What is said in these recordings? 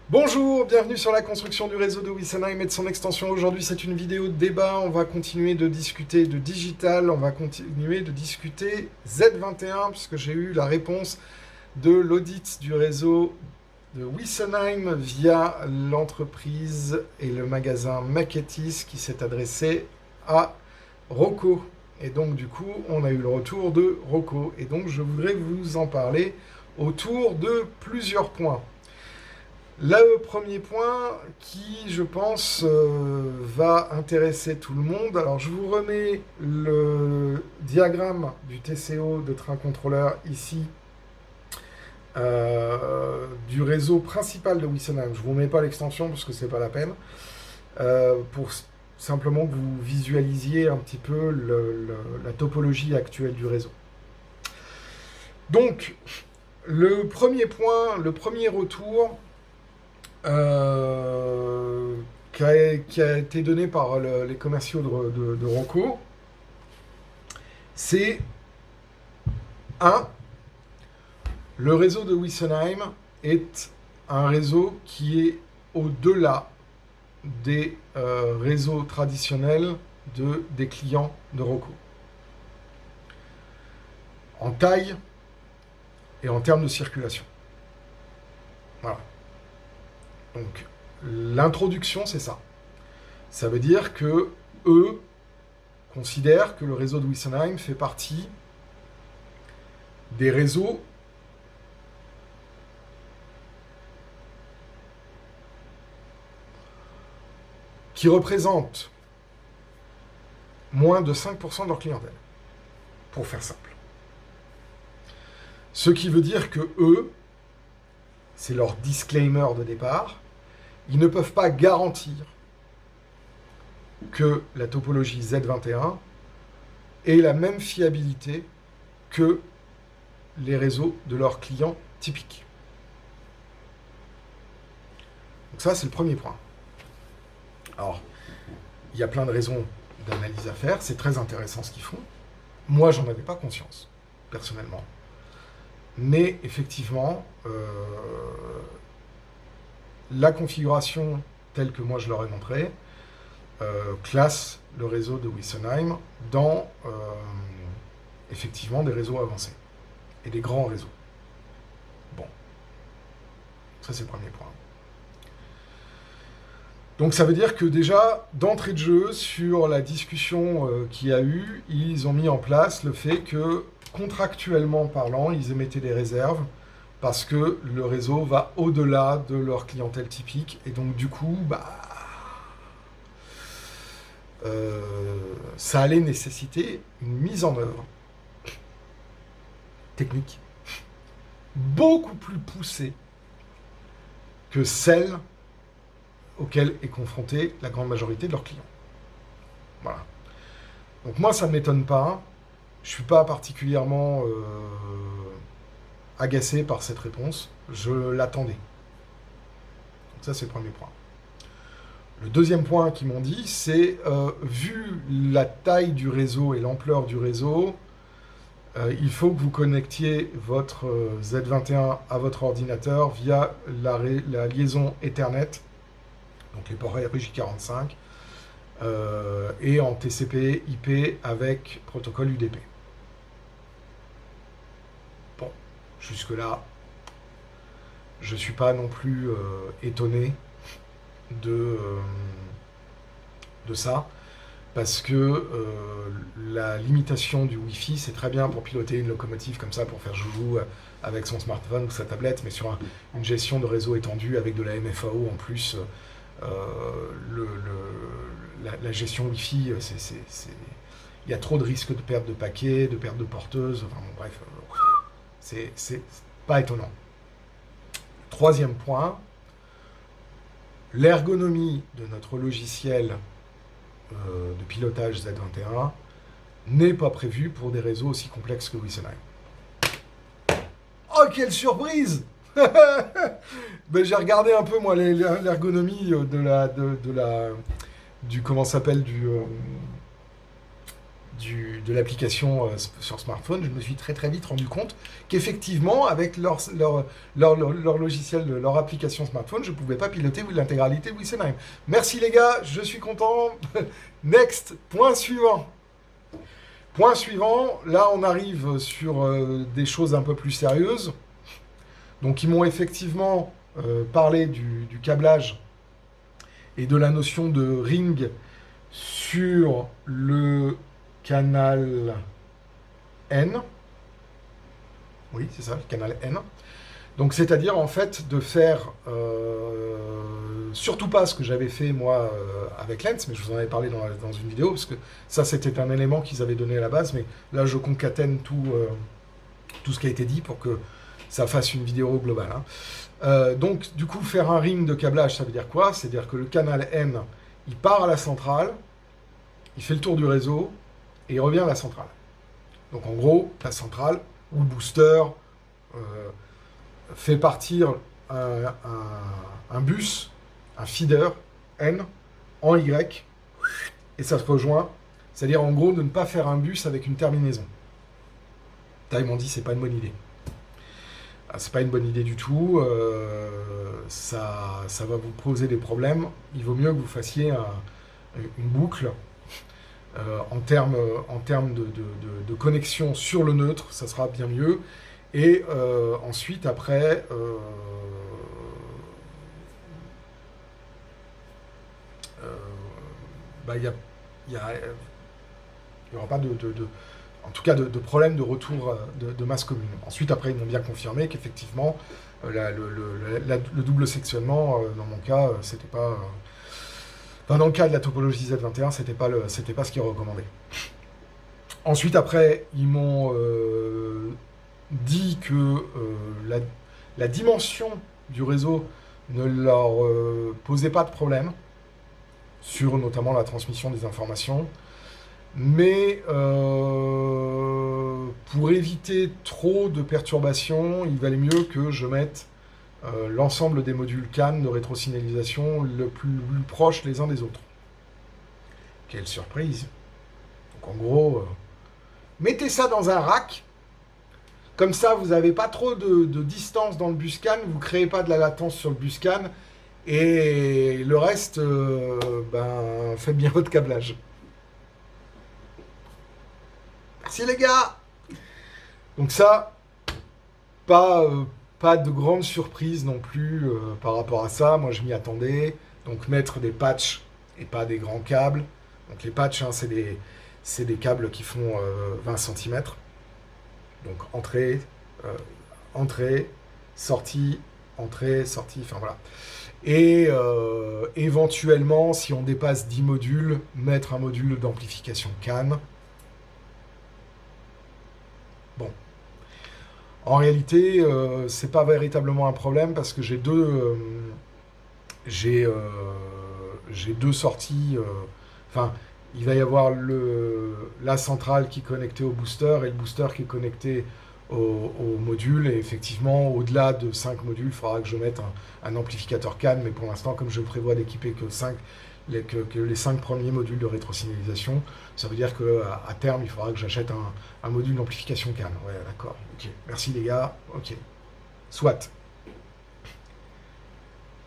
Bonjour, bienvenue sur la construction du réseau de Wessenheim et de son extension. Aujourd'hui, c'est une vidéo de débat. On va continuer de discuter de digital, on va continuer de discuter Z21, puisque j'ai eu la réponse de l'audit du réseau de Wessenheim via l'entreprise et le magasin Maketis qui s'est adressé à Rocco. Et donc, du coup, on a eu le retour de Rocco. Et donc, je voudrais vous en parler autour de plusieurs points. Le premier point qui, je pense, va intéresser tout le monde. Alors, je vous remets le diagramme du TCO de train contrôleur ici, du réseau principal de Wessenheim. Je ne vous mets pas l'extension parce que ce n'est pas la peine. Pour simplement que vous visualisiez un petit peu la topologie actuelle du réseau. Donc, le premier point, le premier retour qui a été donné par les commerciaux de Rocco, c'est 1. Le réseau de Wessenheim est un réseau qui est au-delà des réseaux traditionnels des clients de Rocco. En taille et en termes de circulation. Voilà. Donc, l'introduction, c'est ça. Ça veut dire que eux considèrent que le réseau de Wessenheim fait partie des réseaux qui représentent moins de 5% de leur clientèle, pour faire simple. Ce qui veut dire que eux, c'est leur disclaimer de départ, ils ne peuvent pas garantir que la topologie Z21 ait la même fiabilité que les réseaux de leurs clients typiques. Donc ça, c'est le premier point. Alors, il y a plein de raisons d'analyse à faire, c'est très intéressant ce qu'ils font. Moi, j'en avais pas conscience, personnellement. Mais effectivement, la configuration telle que moi je leur ai montré classe le réseau de Wessenheim dans effectivement des réseaux avancés et des grands réseaux. Bon, ça c'est le premier point. Donc ça veut dire que déjà, d'entrée de jeu, sur la discussion qu'il y a eu, ils ont mis en place le fait que, contractuellement parlant, ils émettaient des réserves parce que le réseau va au-delà de leur clientèle typique. Et donc du coup, ça allait nécessiter une mise en œuvre technique beaucoup plus poussée que celle auxquels est confrontée la grande majorité de leurs clients. Voilà. Donc moi, ça ne m'étonne pas. Je ne suis pas particulièrement agacé par cette réponse. Je l'attendais. Donc ça, c'est le premier point. Le deuxième point qu'ils m'ont dit, c'est vu la taille du réseau et l'ampleur du réseau, il faut que vous connectiez votre Z21 à votre ordinateur via la liaison Ethernet, donc les ports RJ45, et en TCP/IP avec protocole UDP. Bon, jusque-là, je ne suis pas non plus étonné de ça, parce que la limitation du Wi-Fi, c'est très bien pour piloter une locomotive comme ça, pour faire joujou avec son smartphone ou sa tablette, mais sur une gestion de réseau étendue avec de la MFAO en plus, la gestion Wi-Fi, il y a trop de risques de perte de paquets, de perte de porteuses, enfin bon, bref, c'est pas étonnant. Troisième point, l'ergonomie de notre logiciel de pilotage Z21 n'est pas prévue pour des réseaux aussi complexes que Wessenheim. Oh, quelle surprise! Ben, j'ai regardé un peu moi l'ergonomie du comment s'appelle de l'application sur smartphone, je me suis très vite rendu compte qu'effectivement, avec leur logiciel, leur application smartphone, je ne pouvais pas piloter l'intégralité de Witsenheim. Merci les gars, je suis content. Next, point suivant. Point suivant, là on arrive sur des choses un peu plus sérieuses. Donc ils m'ont effectivement parlé du câblage et de la notion de ring sur le canal N. Oui, c'est ça, le canal N. Donc c'est-à-dire en fait de faire surtout pas ce que j'avais fait moi avec Lens, mais je vous en avais parlé dans une vidéo, parce que ça c'était un élément qu'ils avaient donné à la base, mais là je concatène tout ce qui a été dit pour que ça fasse une vidéo globale. Hein. Donc du coup faire un ring de câblage, ça veut dire quoi? C'est-à-dire que le canal N, il part à la centrale, il fait le tour du réseau, et il revient à la centrale. Donc en gros, la centrale, ou le booster, fait partir un bus, un feeder N, en Y, et ça se rejoint. C'est-à-dire en gros de ne pas faire un bus avec une terminaison. Là, ils m'ont dit c'est pas une bonne idée. C'est pas une bonne idée du tout. Ça va vous poser des problèmes. Il vaut mieux que vous fassiez une boucle. En termes de connexion sur le neutre, ça sera bien mieux. Et ensuite, après, il n'y aura pas en tout cas de problème de retour de masse commune. Ensuite, après, ils m'ont bien confirmé qu'effectivement, le double sectionnement, dans mon cas, c'était pas... Enfin, dans le cas de la topologie Z21, c'était pas ce qui est recommandé. Ensuite, après, ils m'ont dit que la dimension du réseau ne leur posait pas de problème, sur notamment la transmission des informations, mais pour éviter trop de perturbations, il valait mieux que je mette l'ensemble des modules CAN de rétrosignalisation le plus proche les uns des autres. Quelle surprise! Donc en gros, mettez ça dans un rack, comme ça vous n'avez pas trop de distance dans le bus CAN, vous ne créez pas de la latence sur le bus CAN, et le reste, faites bien votre câblage. Merci les gars! Donc ça, pas de grande surprise non plus par rapport à ça. Moi, je m'y attendais. Donc, mettre des patchs et pas des grands câbles. Donc, les patchs, hein, c'est des câbles qui font 20 cm. Donc, entrée, sortie, enfin voilà. Et éventuellement, si on dépasse 10 modules, mettre un module d'amplification CAN. Bon. En réalité, c'est pas véritablement un problème parce que j'ai deux sorties. Enfin, il va y avoir la centrale qui est connectée au booster et le booster qui est connecté au module. Et effectivement, au-delà de 5 modules, il faudra que je mette un amplificateur CAN. Mais pour l'instant, comme je prévois d'équiper que les 5 premiers modules de rétrosignalisation, ça veut dire qu'à terme, il faudra que j'achète un module d'amplification CAN. Ouais, d'accord. Ok. Merci les gars. Ok. Soit.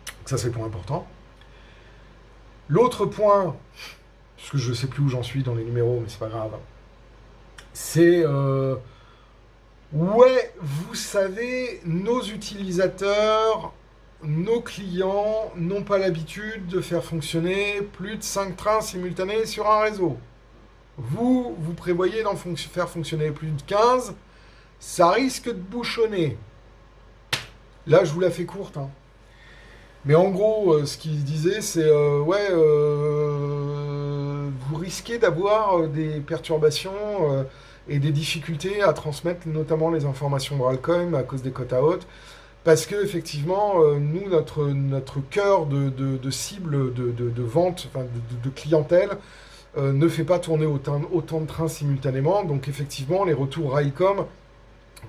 Donc ça, c'est le point important. L'autre point, puisque je ne sais plus où j'en suis dans les numéros, mais c'est pas grave, c'est... ouais, vous savez, nos utilisateurs... Nos clients n'ont pas l'habitude de faire fonctionner plus de 5 trains simultanés sur un réseau. Vous prévoyez d'en faire fonctionner plus de 15, ça risque de bouchonner. Là, je vous la fais courte. Hein. Mais en gros, ce qu'il disait, c'est vous risquez d'avoir des perturbations et des difficultés à transmettre notamment les informations Broadcom à cause des quotas hautes. Parce que effectivement, nous, notre cœur de cible de vente, enfin de clientèle, ne fait pas tourner autant de trains simultanément. Donc effectivement, les retours Railcom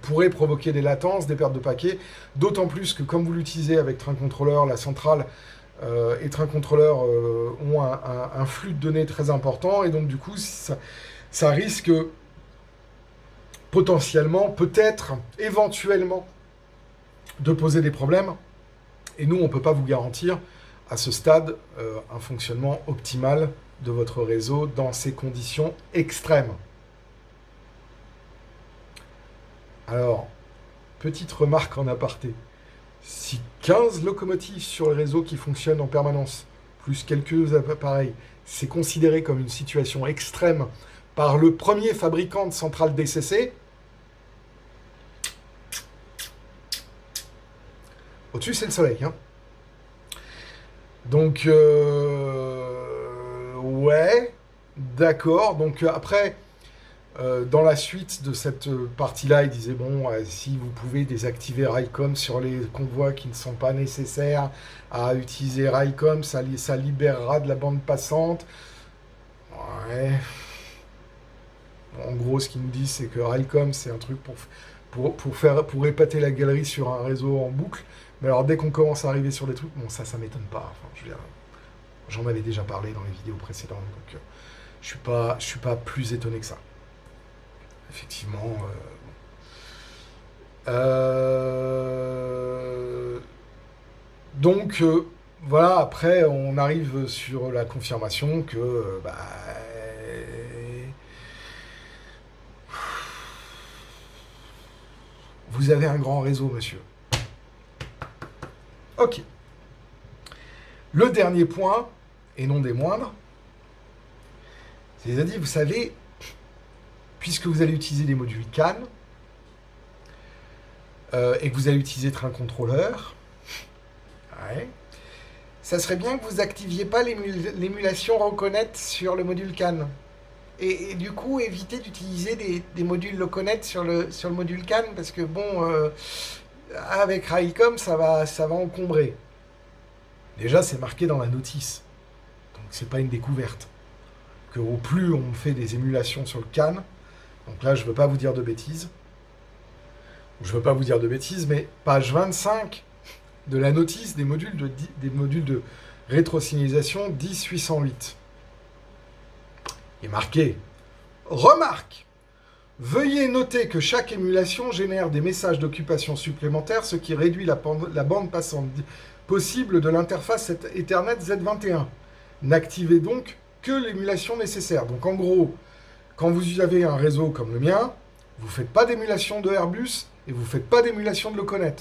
pourraient provoquer des latences, des pertes de paquets. D'autant plus que comme vous l'utilisez avec Train Controller, la centrale et Train Controller ont un flux de données très important. Et donc du coup, ça risque potentiellement, peut-être, éventuellement, de poser des problèmes. Et nous, on ne peut pas vous garantir, à ce stade, un fonctionnement optimal de votre réseau dans ces conditions extrêmes. Alors, petite remarque en aparté. Si 15 locomotives sur le réseau qui fonctionnent en permanence, plus quelques appareils, c'est considéré comme une situation extrême par le premier fabricant de centrales DCC, au-dessus, c'est le soleil. Hein. Donc, ouais, d'accord. Donc, après, dans la suite de cette partie-là, il disait, bon, si vous pouvez désactiver Railcom sur les convois qui ne sont pas nécessaires à utiliser Railcom, ça libérera de la bande passante. Ouais. En gros, ce qu'ils nous disent, c'est que Railcom, c'est un truc pour épater la galerie sur un réseau en boucle. Mais alors, dès qu'on commence à arriver sur des trucs, bon, ça m'étonne pas. Enfin, je veux dire, j'en avais déjà parlé dans les vidéos précédentes, donc je suis pas plus étonné que ça. Effectivement. Donc, voilà, après, on arrive sur la confirmation que, vous avez un grand réseau, monsieur. Ok. Le dernier point, et non des moindres, c'est-à-dire, vous savez, puisque vous allez utiliser des modules CAN, et que vous allez utiliser Train Controller, ouais, ça serait bien que vous activiez pas l'émulation Reconnect sur le module CAN. Et du coup, évitez d'utiliser des modules Loconnect sur le module CAN, parce que bon, avec Railcom, ça va encombrer. Déjà, c'est marqué dans la notice. Donc, c'est pas une découverte. Que au plus on fait des émulations sur le CAN, donc là, je veux pas vous dire de bêtises. Mais page 25 de la notice des modules de rétrosignalisation 10.808. Il est marqué « Remarque ! Veuillez noter que chaque émulation génère des messages d'occupation supplémentaires, ce qui réduit la bande passante possible de l'interface Ethernet Z21. N'activez donc que l'émulation nécessaire. » Donc en gros, quand vous avez un réseau comme le mien, vous ne faites pas d'émulation de Airbus et vous ne faites pas d'émulation de Loconet.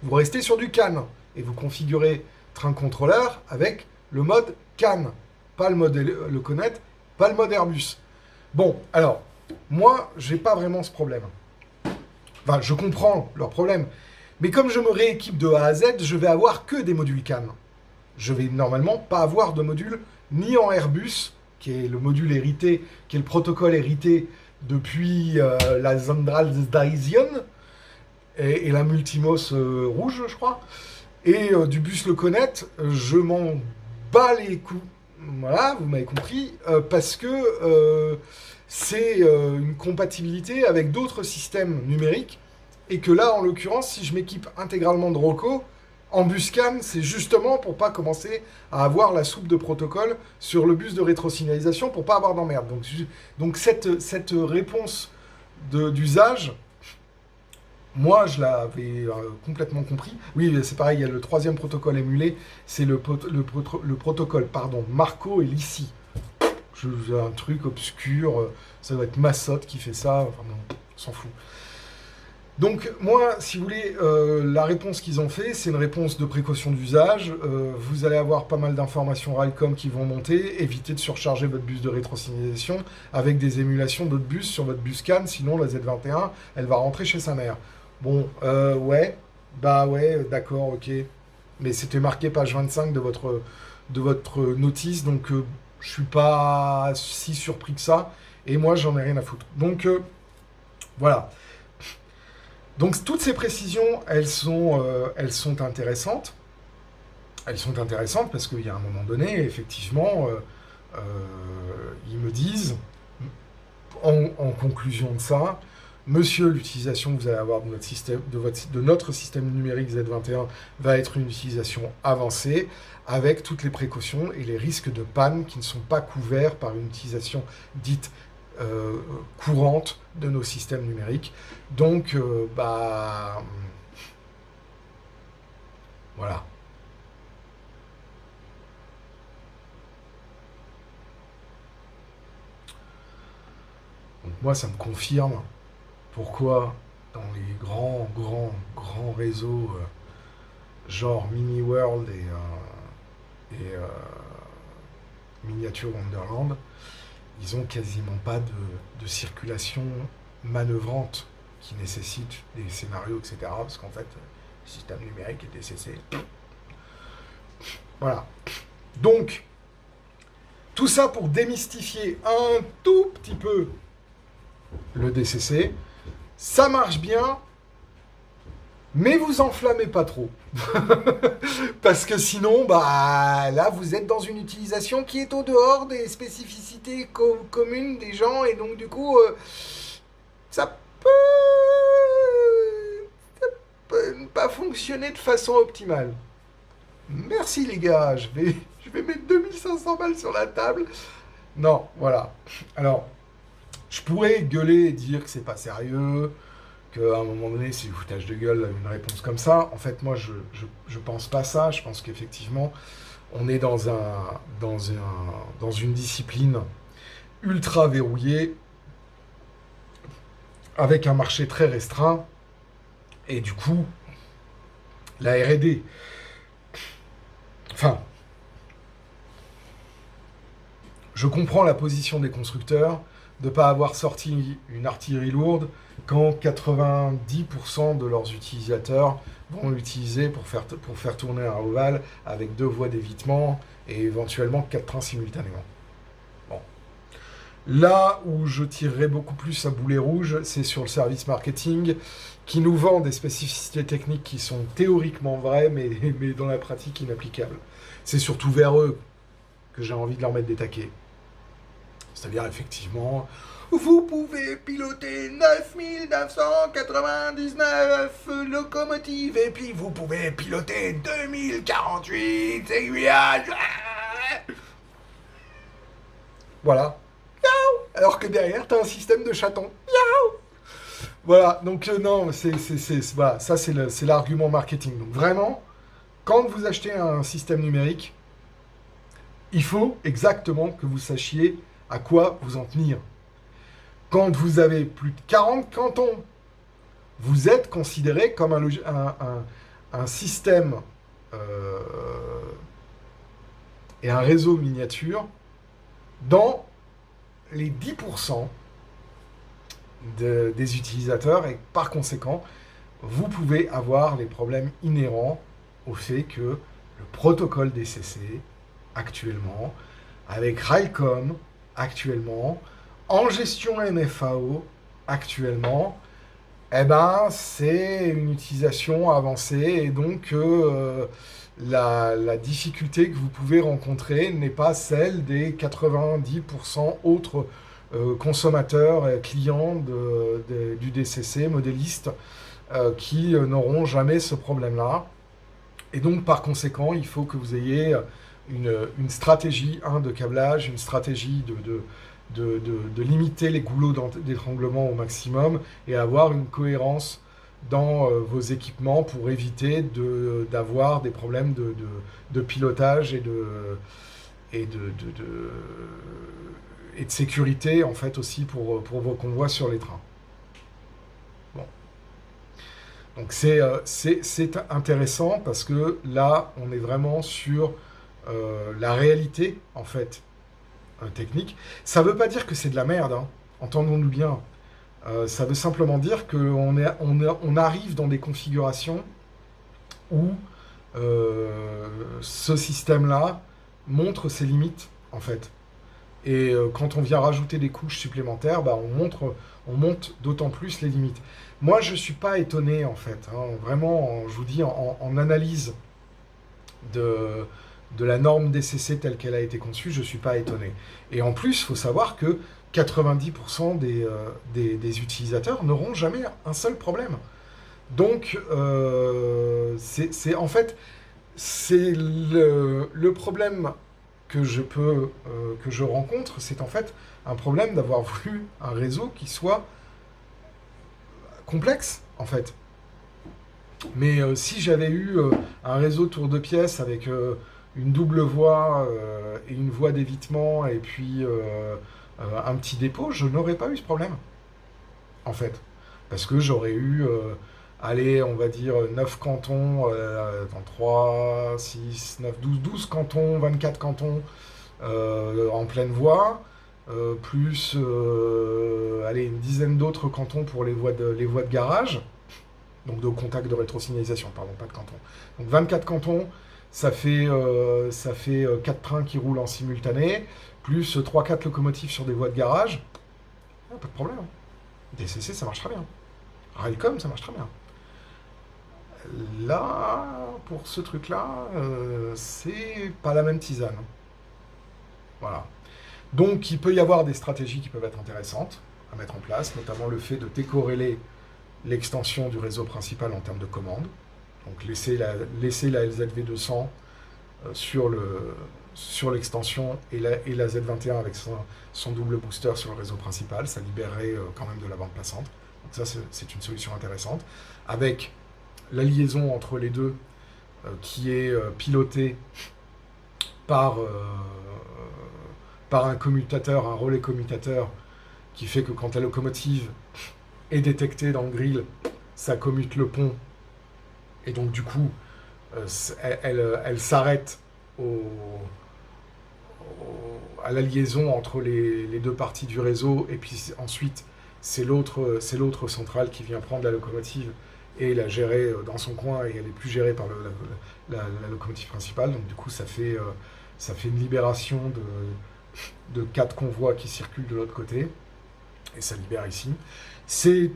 Vous restez sur du CAN et vous configurez Train Controller avec le mode CAN. Pas le mode Loconet, pas le mode Airbus. Bon, alors, moi, j'ai pas vraiment ce problème. Enfin, je comprends leur problème. Mais comme je me rééquipe de A à Z, je vais avoir que des modules CAN. Je vais normalement pas avoir de module ni en Airbus, qui est le module hérité, qui est le protocole hérité depuis la Zentralstation et la Multimos rouge, je crois. Et du bus Loconet, je m'en bats les coups. Voilà, vous m'avez compris, parce que c'est une compatibilité avec d'autres systèmes numériques, et que là, en l'occurrence, si je m'équipe intégralement de Rocco, en bus CAN, c'est justement pour pas commencer à avoir la soupe de protocole sur le bus de rétrosignalisation, pour pas avoir d'emmerde. Donc cette réponse d'usage, moi, je l'avais complètement compris. Oui, c'est pareil, il y a le troisième protocole émulé, c'est le protocole, Marco et Lissi. J'ai un truc obscur, ça doit être Massotte qui fait ça, enfin bon, on s'en fout. Donc, moi, si vous voulez, la réponse qu'ils ont fait, c'est une réponse de précaution d'usage. Vous allez avoir pas mal d'informations Railcom qui vont monter. Évitez de surcharger votre bus de rétrosignalisation avec des émulations d'autres bus sur votre bus CAN, sinon la Z21, elle va rentrer chez sa mère. Bon, ouais, d'accord, ok. Mais c'était marqué page 25 de votre notice, donc je suis pas si surpris que ça. Et moi, j'en ai rien à foutre. Donc, voilà. Donc, toutes ces précisions, elles sont intéressantes. Elles sont intéressantes parce qu'il y a un moment donné, effectivement, ils me disent, en conclusion de ça, Monsieur, l'utilisation que vous allez avoir de notre système numérique Z21 va être une utilisation avancée, avec toutes les précautions et les risques de panne qui ne sont pas couverts par une utilisation dite courante de nos systèmes numériques. Donc, voilà. Donc moi, ça me confirme pourquoi dans les grands réseaux genre Mini World et Miniature Wonderland, ils ont quasiment pas de circulation manœuvrante qui nécessite des scénarios, etc. Parce qu'en fait, le système numérique est DCC. Voilà. Donc, tout ça pour démystifier un tout petit peu le DCC. Ça marche bien, mais vous enflammez pas trop. Parce que sinon, là, vous êtes dans une utilisation qui est au dehors des spécificités communes des gens, et donc du coup, ça peut ne pas fonctionner de façon optimale. Merci les gars, je vais mettre 2500 balles sur la table. Non, voilà. Alors, je pourrais gueuler et dire que c'est pas sérieux, qu'à un moment donné, c'est du foutage de gueule, une réponse comme ça. En fait, moi, je pense pas ça. Je pense qu'effectivement, on est dans une discipline ultra verrouillée, avec un marché très restreint, et du coup, la R&D, enfin, je comprends la position des constructeurs de ne pas avoir sorti une artillerie lourde quand 90% de leurs utilisateurs vont l'utiliser pour faire tourner un ovale avec 2 voies d'évitement et éventuellement 4 trains simultanément. Bon. Là où je tirerai beaucoup plus à boulet rouge, c'est sur le service marketing qui nous vend des spécificités techniques qui sont théoriquement vraies, mais dans la pratique inapplicables. C'est surtout vers eux que j'ai envie de leur mettre des taquets. C'est-à-dire, effectivement, vous pouvez piloter 9999 locomotives, et puis vous pouvez piloter 2048 aiguillages. Voilà. Alors que derrière, tu as un système de chatons. Voilà, donc non, voilà, ça c'est l'argument marketing. Donc vraiment, quand vous achetez un système numérique, il faut exactement que vous sachiez à quoi vous en tenir. Quand vous avez plus de 40 cantons, vous êtes considéré comme un système et un réseau miniature dans les 10% des utilisateurs, et par conséquent, vous pouvez avoir les problèmes inhérents au fait que le protocole DCC, actuellement, avec Railcom, actuellement, en gestion MFAO, actuellement, c'est une utilisation avancée, et donc la difficulté que vous pouvez rencontrer n'est pas celle des 90% autres consommateurs et clients du DCC, modélistes, qui n'auront jamais ce problème-là. Et donc, par conséquent, il faut que vous ayez une stratégie de câblage, une stratégie de limiter les goulots d'étranglement au maximum, et avoir une cohérence dans vos équipements pour éviter d'avoir des problèmes de pilotage et de sécurité, en fait, aussi pour vos convois sur les trains. Bon. Donc c'est intéressant, parce que là, on est vraiment sur la réalité, en fait, technique. Ça ne veut pas dire que c'est de la merde, hein. Entendons-nous bien. Ça veut simplement dire qu'on arrive dans des configurations où ce système-là montre ses limites, en fait. Et quand on vient rajouter des couches supplémentaires, on monte d'autant plus les limites. Moi, je ne suis pas étonné, en fait. Hein, vraiment, je vous dis, en analyse de la norme DCC telle qu'elle a été conçue, je ne suis pas étonné. Et en plus, il faut savoir que 90% des utilisateurs n'auront jamais un seul problème. Donc, en fait, c'est le problème que je rencontre, c'est en fait un problème d'avoir voulu un réseau qui soit complexe, en fait. Mais si j'avais eu un réseau tour de pièce avec une double voie et une voie d'évitement et puis un petit dépôt, je n'aurais pas eu ce problème, en fait. Parce que j'aurais eu, allez, on va dire 9 cantons, dans 3, 6, 9, 12 cantons, 24 cantons en pleine voie, plus allez, une dizaine d'autres cantons pour les voies de garage, donc de contact de rétrosignalisation, pardon, pas de cantons. Donc 24 cantons, ça fait 4 trains qui roulent en simultané, plus 3-4 locomotives sur des voies de garage. Pas de problème. DCC, ça marche très bien. Railcom, ça marche très bien. Là, pour ce truc-là, c'est pas la même tisane. Voilà. Donc, il peut y avoir des stratégies qui peuvent être intéressantes à mettre en place, notamment le fait de décorréler l'extension du réseau principal en termes de commandes. Donc, laisser la LZV200 sur l'extension et la Z21 avec son double booster sur le réseau principal. Ça libérerait quand même de la bande passante. Donc ça, c'est une solution intéressante. Avec la liaison entre les deux qui est pilotée par un commutateur, un relais commutateur, qui fait que quand la locomotive est détectée dans le grill, ça commute le pont. Et donc du coup, elle s'arrête à la liaison entre les deux parties du réseau, et puis ensuite c'est l'autre centrale qui vient prendre la locomotive et la gérer dans son coin, et elle est plus gérée par la locomotive principale. Donc du coup ça fait une libération de 4 convois qui circulent de l'autre côté, et ça libère ici. C'est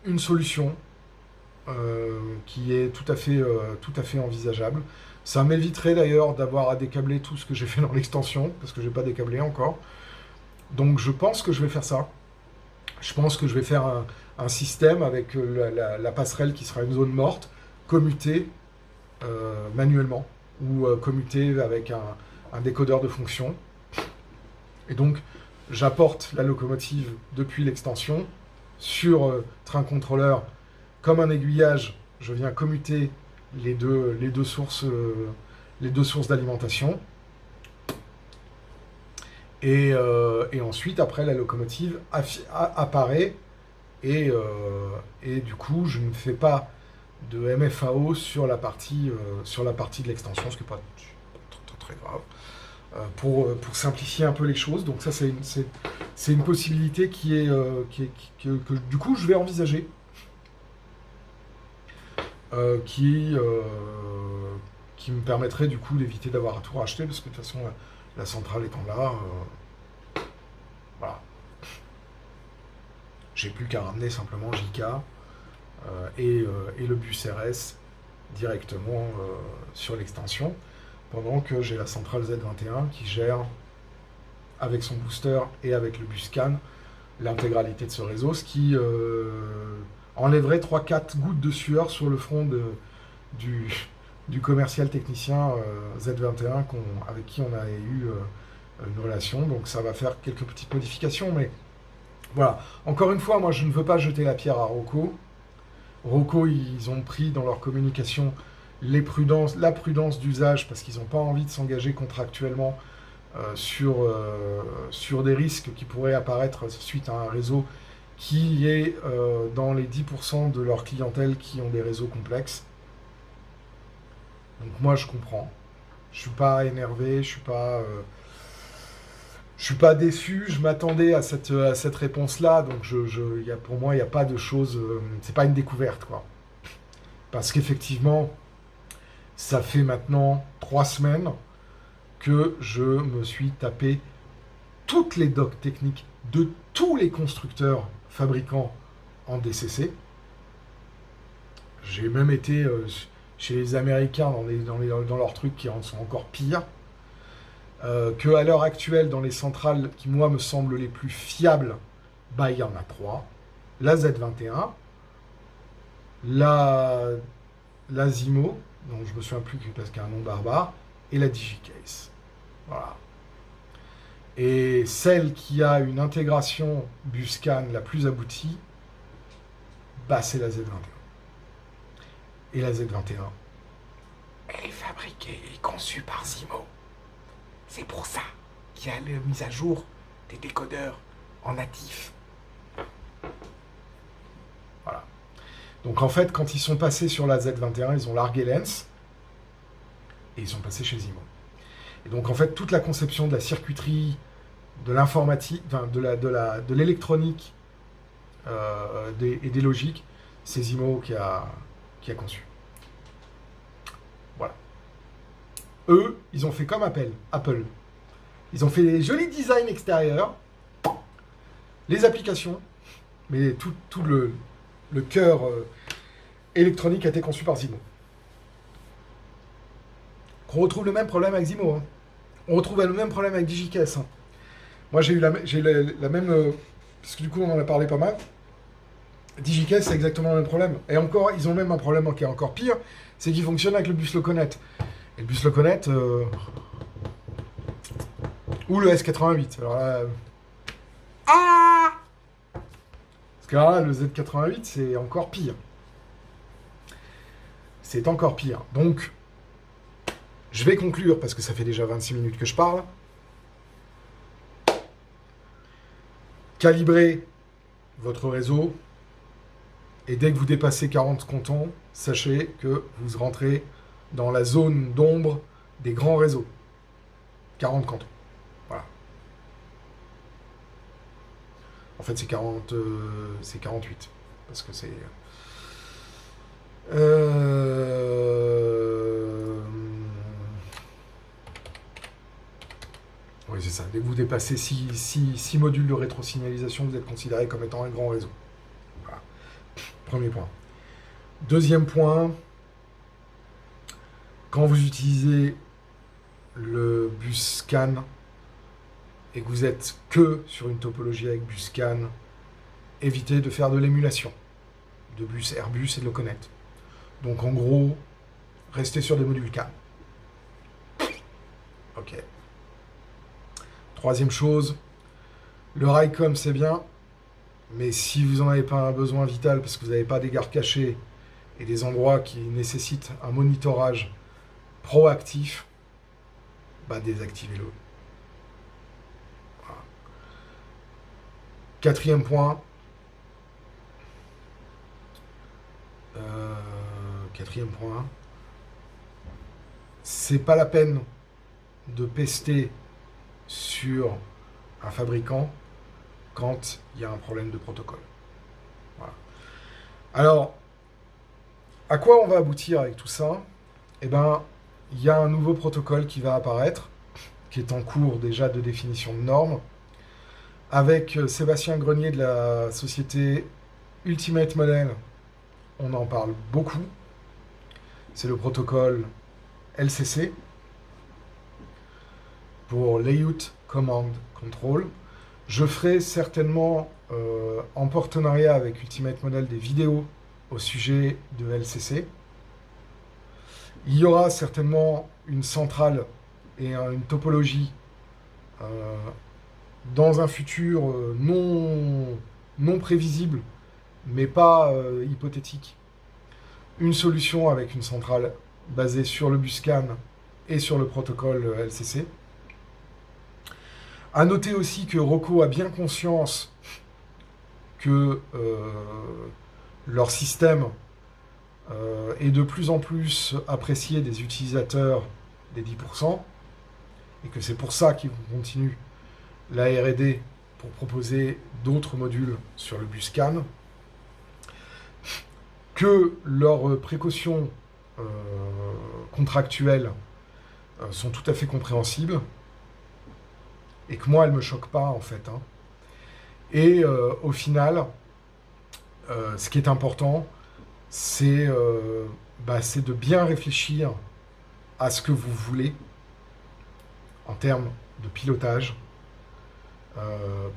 une solution qui est tout à fait envisageable. Ça m'éviterait d'ailleurs d'avoir à décabler tout ce que j'ai fait dans l'extension, parce que je n'ai pas décablé encore. Donc je pense que je vais faire ça. Je pense que je vais faire un système avec la passerelle qui sera une zone morte, commutée manuellement, ou commutée avec un décodeur de fonction. Et donc j'apporte la locomotive depuis l'extension sur train contrôleur. Comme un aiguillage, je viens commuter les deux sources d'alimentation. Et ensuite, après, la locomotive apparaît et du coup, je ne fais pas de MFAO sur la partie de l'extension, ce qui n'est pas très grave, pour simplifier un peu les choses. Donc ça, c'est une possibilité que du coup, je vais envisager. Qui me permettrait du coup d'éviter d'avoir à tout racheter, parce que de toute façon la centrale étant là, voilà, j'ai plus qu'à ramener simplement JK et le bus RS directement sur l'extension, pendant que j'ai la centrale Z21 qui gère avec son booster et avec le bus CAN l'intégralité de ce réseau, ce qui enlèverait 3-4 gouttes de sueur sur le front du commercial technicien Z21 avec qui on a eu une relation. Donc ça va faire quelques petites modifications, mais voilà. Encore une fois, moi je ne veux pas jeter la pierre à Rocco. Rocco, ils ont pris dans leur communication la prudence d'usage, parce qu'ils n'ont pas envie de s'engager contractuellement sur des risques qui pourraient apparaître suite à un réseau qui est dans les 10% de leur clientèle qui ont des réseaux complexes. Donc moi je comprends. Je suis pas énervé, je suis pas déçu. Je m'attendais à cette réponse-là, donc pour moi il n'y a pas de chose. C'est pas une découverte, quoi. Parce qu'effectivement, ça fait maintenant 3 semaines que je me suis tapé toutes les docs techniques de tous les constructeurs fabricants en DCC. J'ai même été chez les Américains dans leurs trucs qui sont encore pires. qu'à l'heure actuelle, dans les centrales qui, moi, me semblent les plus fiables, bah, il y en a 3. La Z21, la Zimo, dont je me souviens plus parce qu'il y a un nom barbare, et la Digicase. Voilà. Et celle qui a une intégration Buscan la plus aboutie, bah, c'est la Z21. Et la Z21, elle est fabriquée et conçue par Zimo. C'est pour ça qu'il y a la mise à jour des décodeurs en natif. Voilà. Donc en fait, quand ils sont passés sur la Z21, ils ont largué Lens et ils sont passés chez Zimo. Et donc en fait, toute la conception de la circuiterie, de l'informatique, enfin, de l'électronique et des logiques, c'est Zimo qui a conçu. Voilà. Eux, ils ont fait comme Apple. Ils ont fait des jolis designs extérieurs, les applications, mais tout le cœur électronique a été conçu par Zimo. On retrouve le même problème avec Zimo. Hein. On retrouve le même problème avec Digicase. Hein. Moi, j'ai eu la même... parce que du coup, on en a parlé pas mal. Digicase, c'est exactement le même problème. Et encore, ils ont même un problème qui est encore pire, c'est qu'ils fonctionnent avec le bus Loconet. Et le bus Loconet... ou le S88. Alors là... Parce que là, le Z88, c'est encore pire. C'est encore pire. Donc, je vais conclure, parce que ça fait déjà 26 minutes que je parle. Calibrez votre réseau. Et dès que vous dépassez 40 cantons, sachez que vous rentrez dans la zone d'ombre des grands réseaux. 40 cantons. Voilà. En fait, c'est 48. Parce que c'est... Oui, c'est ça. Dès que vous dépassez 6 modules de rétrosignalisation, vous êtes considéré comme étant un grand réseau. Voilà. Premier point. Deuxième point, quand vous utilisez le Buscan et que vous êtes que sur une topologie avec Buscan, évitez de faire de l'émulation de bus Airbus et de Loconet. Donc en gros, restez sur des modules CAN. Ok. Troisième chose, le Raycom c'est bien, mais si vous n'en avez pas un besoin vital parce que vous n'avez pas des gares cachées et des endroits qui nécessitent un monitorage proactif, bah désactivez-le. Voilà. Quatrième point. C'est pas la peine de pester sur un fabricant quand il y a un problème de protocole. Voilà. Alors, à quoi on va aboutir avec tout ça? Eh bien, il y a un nouveau protocole qui va apparaître, qui est en cours déjà de définition de normes, avec Sébastien Grenier de la société Ultimate Model. On en parle beaucoup. C'est le protocole LCC pour Layout Command Control. Je ferai certainement en partenariat avec Ultimate Model des vidéos au sujet de LCC. Il y aura certainement une centrale et une topologie dans un futur non prévisible, mais pas hypothétique. Une solution avec une centrale basée sur le Buscan et sur le protocole LCC. À noter aussi que Roku a bien conscience que leur système est de plus en plus apprécié des utilisateurs des 10%, et que c'est pour ça qu'ils continuent la R&D pour proposer d'autres modules sur le Buscan, que leurs précautions contractuelles sont tout à fait compréhensibles, et que moi, elles ne me choquent pas, en fait. Hein. Et au final, ce qui est important, c'est de bien réfléchir à ce que vous voulez en termes de pilotage,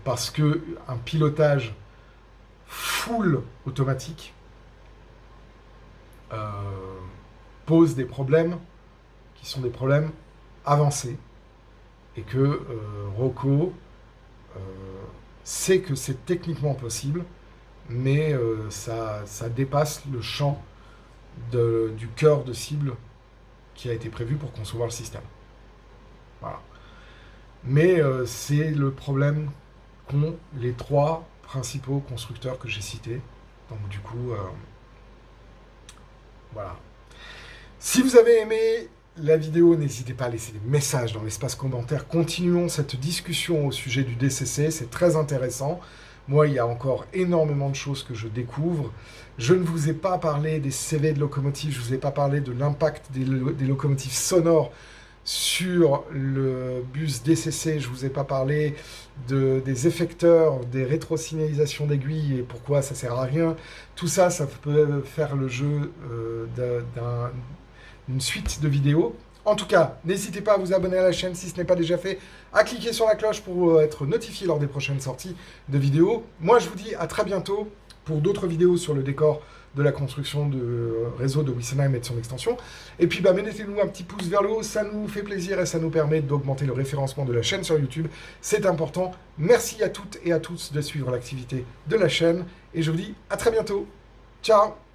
parce que un pilotage full automatique pose des problèmes qui sont des problèmes avancés, et que Rocco sait que c'est techniquement possible, mais ça dépasse le champ du cœur de cible qui a été prévu pour concevoir le système. Voilà. Mais c'est le problème qu'ont les 3 principaux constructeurs que j'ai cités. Donc du coup, voilà. Si vous avez aimé la vidéo, n'hésitez pas à laisser des messages dans l'espace commentaire. Continuons cette discussion au sujet du DCC, c'est très intéressant. Moi, il y a encore énormément de choses que je découvre. Je ne vous ai pas parlé des CV de locomotives, je ne vous ai pas parlé de l'impact des locomotives sonores sur le bus DCC, je ne vous ai pas parlé des effecteurs, des rétrosignalisations d'aiguilles et pourquoi ça ne sert à rien. Tout ça, ça peut faire le jeu d'une suite de vidéos. En tout cas, n'hésitez pas à vous abonner à la chaîne si ce n'est pas déjà fait, à cliquer sur la cloche pour être notifié lors des prochaines sorties de vidéos. Moi, je vous dis à très bientôt pour d'autres vidéos sur le décor de la construction de réseau de Wiesenheim et de son extension. Et puis, mettez-nous un petit pouce vers le haut, ça nous fait plaisir et ça nous permet d'augmenter le référencement de la chaîne sur YouTube. C'est important. Merci à toutes et à tous de suivre l'activité de la chaîne et je vous dis à très bientôt. Ciao!